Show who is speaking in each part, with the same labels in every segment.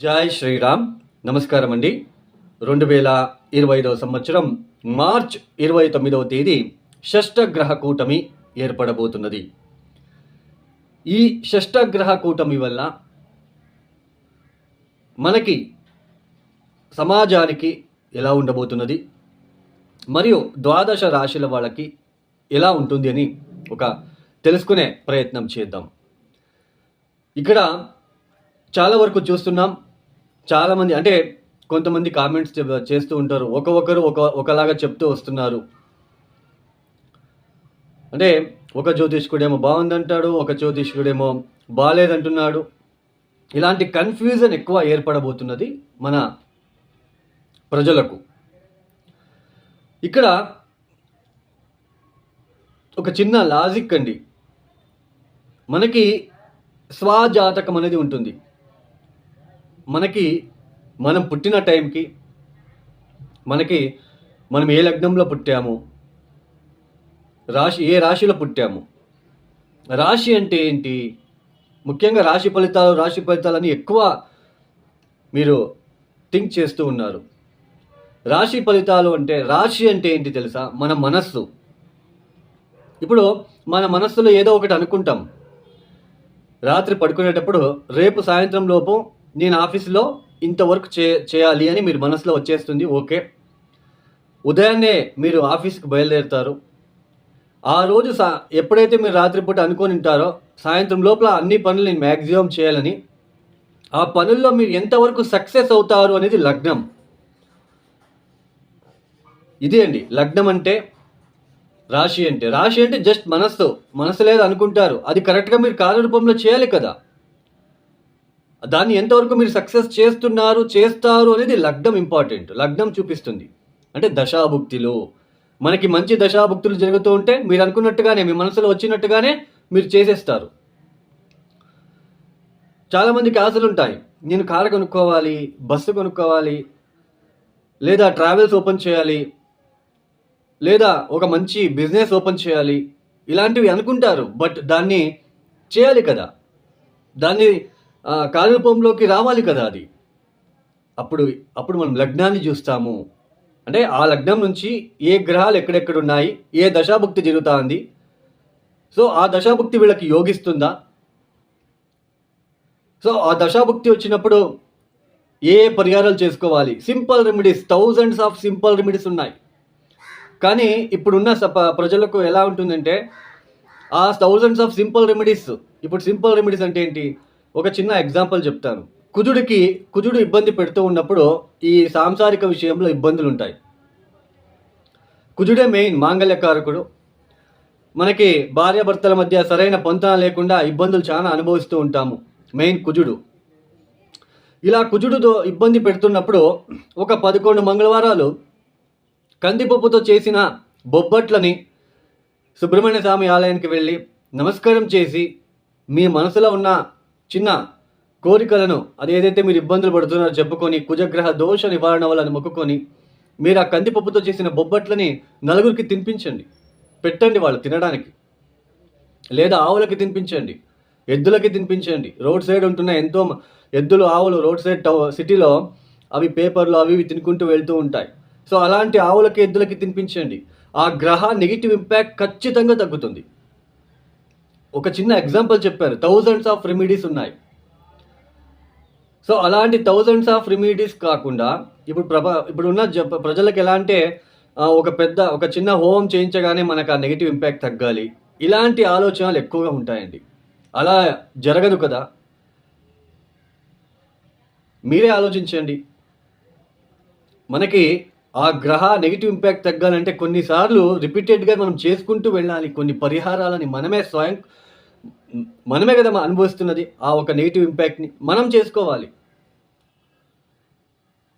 Speaker 1: జై శ్రీరామ్. నమస్కారం అండి. 2025 సంవత్సరం మార్చ్ 29వ తేదీ షష్టగ్రహ కూటమి ఏర్పడబోతున్నది. ఈ షష్టగ్రహ కూటమి వల్ల మనకి సమాజానికి ఎలా ఉండబోతున్నది, మరియు ద్వాదశ రాశుల వాళ్ళకి ఎలా ఉంటుంది అని ఒక తెలుసుకునే ప్రయత్నం చేద్దాం. ఇక్కడ చాలా వరకు చూస్తున్నాం, చాలామంది అంటే కొంతమంది కామెంట్స్ చేస్తూ ఉంటారు, ఒకరు ఒకలాగా చెప్తూ వస్తున్నారు. అంటే ఒక జ్యోతిష్కుడేమో బాగుందంటాడు, ఒక జ్యోతిష్కుడేమో బాగాలేదంటున్నాడు. ఇలాంటి కన్ఫ్యూజన్ ఎక్కువ ఏర్పడబోతున్నది మన ప్రజలకు. ఇక్కడ ఒక చిన్న లాజిక్ అండి. మనకి స్వజాతకం అనేది ఉంటుంది. మనం పుట్టిన టైంకి మనం ఏ లగ్నంలో పుట్టాము, ఏ రాశిలో పుట్టాము, రాశి అంటే ఏంటి, ముఖ్యంగా రాశి ఫలితాలని ఎక్కువ మీరు థింక్ చేస్తూ ఉన్నారు. రాశి ఫలితాలు అంటే, రాశి అంటే ఏంటి తెలుసా? మన మనస్సు. ఇప్పుడు మన మనస్సులో ఏదో ఒకటి అనుకుంటాం. రాత్రి పడుకునేటప్పుడు రేపు సాయంత్రం లోపు నేను ఆఫీస్లో ఇంతవరకు చేయాలి అని మీరు మనసులో వచ్చేస్తుంది. ఓకే, ఉదయాన్నే మీరు ఆఫీస్కి బయలుదేరుతారు. ఆ రోజు ఎప్పుడైతే మీరు రాత్రిపూట అనుకొని ఉంటారో సాయంత్రం లోపల అన్ని పనులు నేను మ్యాక్సిమం చేయాలని, ఆ పనుల్లో మీరు ఎంతవరకు సక్సెస్ అవుతారు అనేది లగ్నం. ఇదే అండి లగ్నం అంటే. రాశి అంటే జస్ట్ మనస్సు లేదు అనుకుంటారు, అది కరెక్ట్గా మీరు కార్యరూపంలో చేయాలి కదా. దాన్ని ఎంతవరకు మీరు సక్సెస్ చేస్తారు అనేది లగ్నం ఇంపార్టెంట్. లగ్నం చూపిస్తుంది. అంటే దశాభుక్తిలో మనకి మంచి దశాభుక్తులు జరుగుతూ ఉంటే మీరు అనుకున్నట్టుగానే, మీ మనసులో వచ్చినట్టుగానే మీరు చేసేస్తారు. చాలామందికి ఆశలు ఉంటాయి, నేను కారు కొనుక్కోవాలి, బస్సు కొనుక్కోవాలి, లేదా ట్రావెల్స్ ఓపెన్ చేయాలి, లేదా ఒక మంచి బిజినెస్ ఓపెన్ చేయాలి, ఇలాంటివి అనుకుంటారు. బట్ దాన్ని చేయాలి కదా, దాన్ని కార్యరూపంలోకి రావాలి కదా. అది అప్పుడు మనం లగ్నాన్ని చూస్తాము. అంటే ఆ లగ్నం నుంచి ఏ గ్రహాలు ఎక్కడెక్కడ ఉన్నాయి, ఏ దశాభుక్తి జరుగుతూ ఉంది, సో ఆ దశాభుక్తి వీళ్ళకి యోగిస్తుందా, సో ఆ దశాభుక్తి వచ్చినప్పుడు ఏ పరిహారాలు చేసుకోవాలి. Simple remedies, thousands of simple remedies ఉన్నాయి. కానీ ఇప్పుడున్న ప్రజలకు ఎలా ఉంటుందంటే, ఆ థౌజండ్స్ ఆఫ్ సింపుల్ రెమెడీస్, ఇప్పుడు సింపుల్ రెమెడీస్ అంటే ఏంటి? ఒక చిన్న ఎగ్జాంపుల్ చెప్తాను. కుజుడు ఇబ్బంది పెడుతూ ఉన్నప్పుడు ఈ సాంసారిక విషయంలో ఇబ్బందులు ఉంటాయి. కుజుడే మెయిన్ మాంగళ్యకారకుడు. మనకి భార్యాభర్తల మధ్య సరైన పొంతన లేకుండా ఇబ్బందులు చాలా అనుభవిస్తూ ఉంటాము. మెయిన్ కుజుడు. ఇలా కుజుడుతో ఇబ్బంది పెడుతున్నప్పుడు ఒక 11 మంగళవారాలు కందిపప్పుతో చేసిన బొబ్బట్లని సుబ్రహ్మణ్య స్వామి ఆలయానికి వెళ్ళి నమస్కారం చేసి, మీ మనసులో ఉన్న చిన్న కోరికలను, అదేదైతే మీరు ఇబ్బందులు పడుతున్నారో చెప్పుకొని, కుజగ్రహ దోష నివారణ వల్ల మొక్కుకొని, మీరు ఆ కందిపప్పుతో చేసిన బొబ్బట్లని నలుగురికి తినిపించండి, పెట్టండి వాళ్ళు తినడానికి. లేదా ఆవులకి తినిపించండి, ఎద్దులకి తినిపించండి. రోడ్ సైడ్ ఉంటున్న ఎంతో ఎద్దులు, ఆవులు రోడ్ సైడ్ సిటీలో అవి పేపర్లు అవి తినుకుంటూ వెళ్తూ ఉంటాయి. సో అలాంటి ఆవులకి, ఎద్దులకి తినిపించండి. ఆ గ్రహ నెగిటివ్ ఇంపాక్ట్ ఖచ్చితంగా తగ్గుతుంది. ఒక చిన్న ఎగ్జాంపుల్ చెప్పారు, థౌజండ్స్ ఆఫ్ రెమెడీస్ ఉన్నాయి. సో అలాంటి థౌజండ్స్ ఆఫ్ రెమెడీస్ కాకుండా ఇప్పుడున్న ప్రజలకు ఎలా అంటే, ఒక చిన్న హోమం చేయించగానే మనకు ఆ నెగిటివ్ ఇంపాక్ట్ తగ్గాలి, ఇలాంటి ఆలోచనలు ఎక్కువగా ఉంటాయండి. అలా జరగదు కదా. మీరే ఆలోచించండి. మనకి ఆ గ్రహ నెగిటివ్ ఇంపాక్ట్ తగ్గాలంటే కొన్నిసార్లు రిపీటెడ్గా మనం చేసుకుంటూ వెళ్ళాలి. కొన్ని పరిహారాలని మనమే కదా అనుభవిస్తున్నది. ఆ ఒక నెగిటివ్ ఇంపాక్ట్ని మనం చేసుకోవాలి.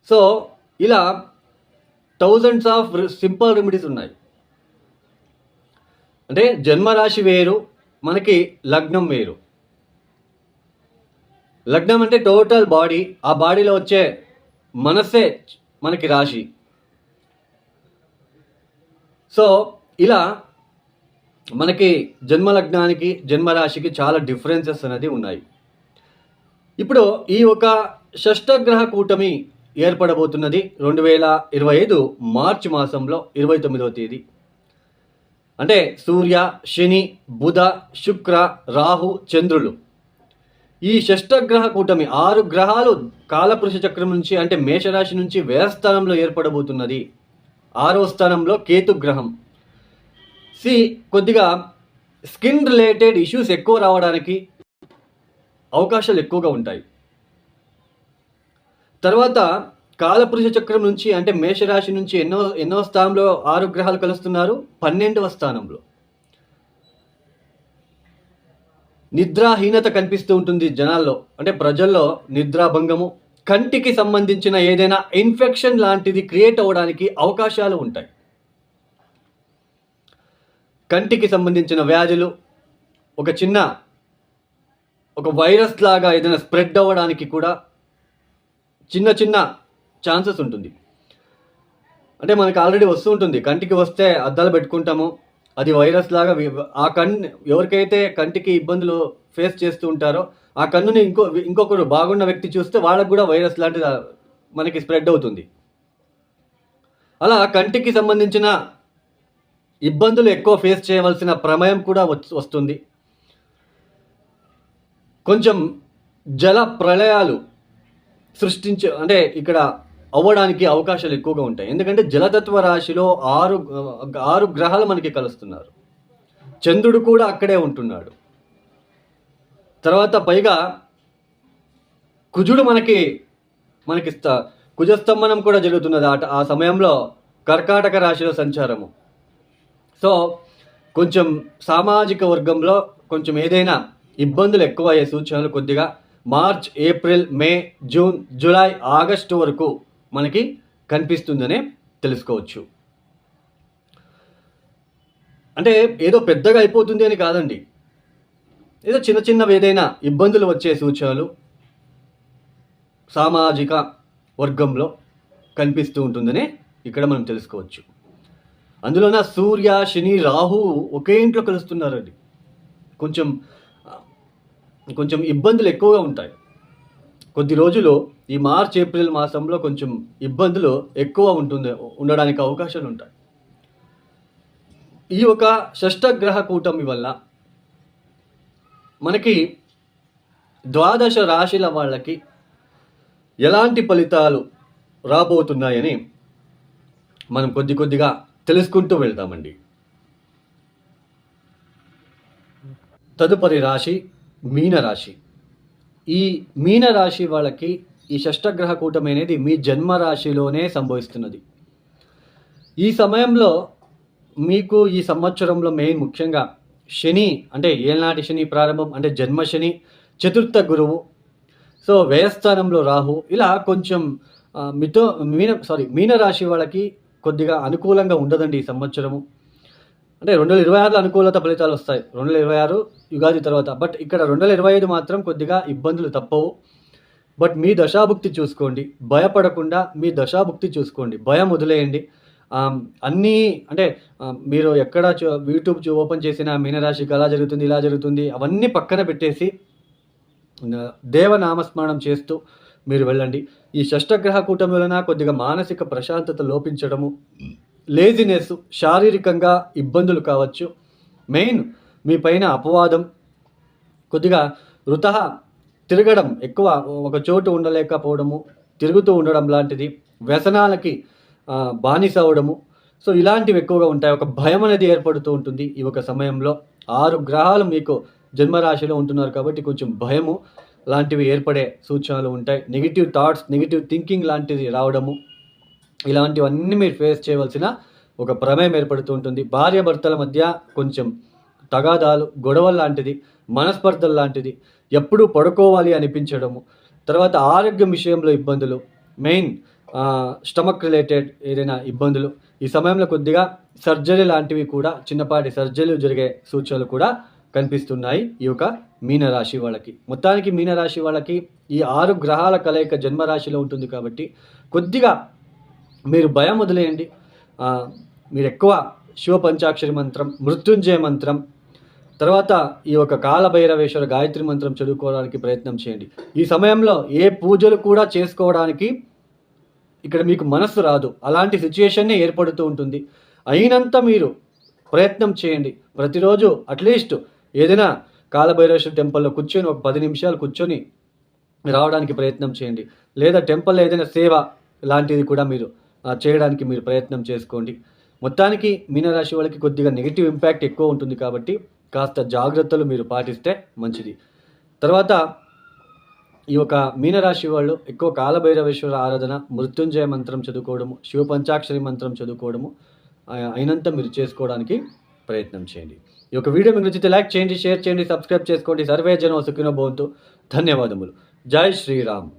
Speaker 1: సో ఇలా థౌజండ్స్ ఆఫ్ సింపుల్ రెమెడీస్ ఉన్నాయి. అంటే జన్మరాశి వేరు, మనకి లగ్నం వేరు. లగ్నం అంటే టోటల్ బాడీ, ఆ బాడీలో వచ్చే మనస్సే మనకి రాశి. సో ఇలా మనకి జన్మలగ్నానికి, జన్మరాశికి చాలా డిఫరెన్సెస్ అనేది ఉన్నాయి. ఇప్పుడు ఈ ఒక షష్టగ్రహ కూటమి ఏర్పడబోతున్నది 2025 మార్చి మాసంలో 29వ తేదీ. అంటే సూర్య, శని, బుధ, శుక్ర, రాహు, చంద్రులు, ఈ షష్టగ్రహ కూటమి 6 గ్రహాలు కాలపురుష చక్రం నుంచి అంటే మేషరాశి నుంచి వ్యయస్థానంలో ఏర్పడబోతున్నది. 6వ స్థానంలో కేతు గ్రహం. కొద్దిగా స్కిన్ రిలేటెడ్ ఇష్యూస్ ఎక్కువ రావడానికి అవకాశాలు ఎక్కువగా ఉంటాయి. తర్వాత కాలపురుష చక్రం నుంచి అంటే మేషరాశి నుంచి ఎన్నో స్థానంలో 6 గ్రహాలు కలుస్తున్నారు? 12వ స్థానంలో. నిద్రాహీనత కనిపిస్తూ ఉంటుంది జనాల్లో, అంటే ప్రజల్లో నిద్రాభంగము, కంటికి సంబంధించిన ఏదైనా ఇన్ఫెక్షన్ లాంటిది క్రియేట్ అవ్వడానికి అవకాశాలు ఉంటాయి. కంటికి సంబంధించిన వ్యాధులు, ఒక వైరస్ లాగా ఏదైనా స్ప్రెడ్ అవ్వడానికి కూడా చిన్న ఛాన్సెస్ ఉంటుంది. అంటే మనకు ఆల్రెడీ వస్తూ ఉంటుంది, కంటికి వస్తే అద్దాలు పెట్టుకుంటాము, అది వైరస్ లాగా ఆ కన్ను ఎవరికైతే కంటికి ఇబ్బందులు ఫేస్ చేస్తూ ఉంటారో ఆ కన్నుని ఇంకొకరు బాగున్న వ్యక్తి చూస్తే వాళ్ళకు కూడా వైరస్ లాంటిది మనకి స్ప్రెడ్ అవుతుంది. అలా కంటికి సంబంధించిన ఇబ్బందులు ఎక్కువ ఫేస్ చేయవలసిన ప్రమేయం కూడా వస్తుంది. కొంచెం జల ప్రళయాలు అంటే ఇక్కడ అవ్వడానికి అవకాశాలు ఎక్కువగా ఉంటాయి. ఎందుకంటే జలతత్వ రాశిలో 6 గ్రహాలు మనకి కలుస్తున్నారు. చంద్రుడు కూడా అక్కడే ఉంటున్నాడు. తర్వాత పైగా కుజుడు మనకి కుజస్తంభనం కూడా జరుగుతున్నది ఆ సమయంలో కర్కాటక రాశిలో సంచారము. సో కొంచెం సామాజిక వర్గంలో కొంచెం ఏదైనా ఇబ్బందులు ఎక్కువ అయ్యే సూచనలు కొద్దిగా మార్చ్, ఏప్రిల్, మే, జూన్, జూలై, ఆగస్టు వరకు మనకి కనిపిస్తుందనే తెలుసుకోవచ్చు. అంటే ఏదో పెద్దగా అయిపోతుంది అని కాదండి, ఏదో చిన్నవి ఏదైనా ఇబ్బందులు వచ్చే సూచనలు సామాజిక వర్గంలో కనిపిస్తూ ఉంటుందనే ఇక్కడ మనం తెలుసుకోవచ్చు. అందులోన సూర్య, శని, రాహు ఒకే ఇంట్లో కలుస్తున్నారండి. కొంచెం ఇబ్బందులు ఎక్కువగా ఉంటాయి. కొద్ది రోజులు ఈ మార్చ్, ఏప్రిల్ మాసంలో కొంచెం ఇబ్బందులు ఎక్కువ ఉండడానికి అవకాశాలు ఉంటాయి. ఈ ఒక షష్టగ్రహ కూటమి వల్ల మనకి 12 రాశుల వాళ్ళకి ఎలాంటి ఫలితాలు రాబోతున్నాయని మనం కొద్దిగా తెలుసుకుంటూ వెళ్తామండి. తదుపరి రాశి మీనరాశి. ఈ మీనరాశి వాళ్ళకి ఈ షష్టగ్రహ కూటమి అనేది మీ జన్మరాశిలోనే సంభవిస్తున్నది. ఈ సమయంలో మీకు ఈ సంవత్సరంలో ముఖ్యంగా శని, అంటే ఏళ్ళనాటి శని ప్రారంభం, అంటే జన్మశని, చతుర్థ గురువు, సో వ్యయస్థానంలో రాహు, ఇలా కొంచెం మీనరాశి వాళ్ళకి కొద్దిగా అనుకూలంగా ఉండదండి ఈ సంవత్సరము. అంటే 2026లో అనుకూలత ఫలితాలు వస్తాయి, 2026 యుగాది తర్వాత. బట్ ఇక్కడ 2025 మాత్రం కొద్దిగా ఇబ్బందులు తప్పవు. బట్ మీ దశాభుక్తి చూసుకోండి, భయపడకుండా మీ దశాభుక్తి చూసుకోండి, భయం వదిలేయండి. అన్నీ అంటే మీరు ఎక్కడ యూట్యూబ్ ఓపెన్ చేసిన మీనరాశికి అలా జరుగుతుంది, ఇలా జరుగుతుంది, అవన్నీ పక్కన పెట్టేసి దేవనామస్మరణం చేస్తూ మీరు వెళ్ళండి. ఈ షష్టగ్రహ కూటమి వలన కొద్దిగా మానసిక ప్రశాంతత లోపించడము, లేజినెస్, శారీరకంగా ఇబ్బందులు కావచ్చు, మెయిన్ మీ పైన అపవాదం, కొద్దిగా తిరగడం, ఎక్కువ ఒక చోటు ఉండలేకపోవడము, తిరుగుతూ ఉండడం లాంటిది, వ్యసనాలకి బానిస అవ్వడము, సో ఇలాంటివి ఎక్కువగా ఉంటాయి. ఒక భయం అనేది ఏర్పడుతూ ఉంటుంది ఈ ఒక సమయంలో. 6 గ్రహాలు మీకు జన్మరాశిలో ఉంటున్నారు కాబట్టి కొంచెం భయము లాంటివి ఏర్పడే సూచనలు ఉంటాయి. నెగిటివ్ థాట్స్, నెగిటివ్ థింకింగ్ లాంటిది రావడము, ఇలాంటివన్నీ మీరు ఫేస్ చేయవలసిన ఒక ప్రమేయం ఏర్పడుతూ ఉంటుంది. భార్యాభర్తల మధ్య కొంచెం తగాదాలు, గొడవలు లాంటిది, మనస్పర్ధలు లాంటిది, ఎప్పుడూ పడుకోవాలి అనిపించడము, తర్వాత ఆరోగ్యం విషయంలో ఇబ్బందులు, మెయిన్ స్టమక్ రిలేటెడ్ ఏదైనా ఇబ్బందులు, ఈ సమయంలో కొద్దిగా సర్జరీ లాంటివి కూడా, చిన్నపాటి సర్జరీలు జరిగే సూచనలు కూడా కనిపిస్తున్నాయి ఈ యొక్క మీనరాశి వాళ్ళకి. మొత్తానికి మీనరాశి వాళ్ళకి ఈ 6 గ్రహాల కలయిక జన్మరాశిలో ఉంటుంది కాబట్టి కొద్దిగా మీరు భయం వదిలేయండి. మీరు ఎక్కువ శివ పంచాక్షరి మంత్రం, మృత్యుంజయ మంత్రం, తర్వాత ఈ యొక్క కాలభైరవేశ్వర గాయత్రి మంత్రం చదువుకోవడానికి ప్రయత్నం చేయండి. ఈ సమయంలో ఏ పూజలు కూడా చేసుకోవడానికి ఇక్కడ మీకు మనస్సు రాదు. అలాంటి సిచ్యుయేషన్నే ఏర్పడుతూ ఉంటుంది. అయినంత మీరు ప్రయత్నం చేయండి. ప్రతిరోజు అట్లీస్ట్ ఏదైనా కాలభైరవేశ్వర టెంపుల్లో కూర్చొని ఒక 10 నిమిషాలు కూర్చొని రావడానికి ప్రయత్నం చేయండి. లేదా టెంపుల్లో ఏదైనా సేవ లాంటిది కూడా మీరు చేయడానికి మీరు ప్రయత్నం చేసుకోండి. మొత్తానికి మీనరాశి వాళ్ళకి కొద్దిగా నెగిటివ్ ఇంపాక్ట్ ఎక్కువ ఉంటుంది కాబట్టి కాస్త జాగ్రత్తలు మీరు పాటిస్తే మంచిది. తర్వాత ఈ యొక్క మీనరాశి వాళ్ళు ఎక్కువ కాలభైరవేశ్వర ఆరాధన, మృత్యుంజయ మంత్రం చదువుకోవడము, శివ పంచాక్షరి మంత్రం చదువుకోవడము అయినంత మీరు చేసుకోవడానికి ప్రయత్నం చేయండి. ఈ యొక్క వీడియో మీకు నచ్చితే లైక్ చేయండి, షేర్ చేయండి, సబ్స్క్రైబ్ చేసుకోండి. సర్వే జనం సుఖినో భవంతు. ధన్యవాదములు. జై శ్రీరామ్.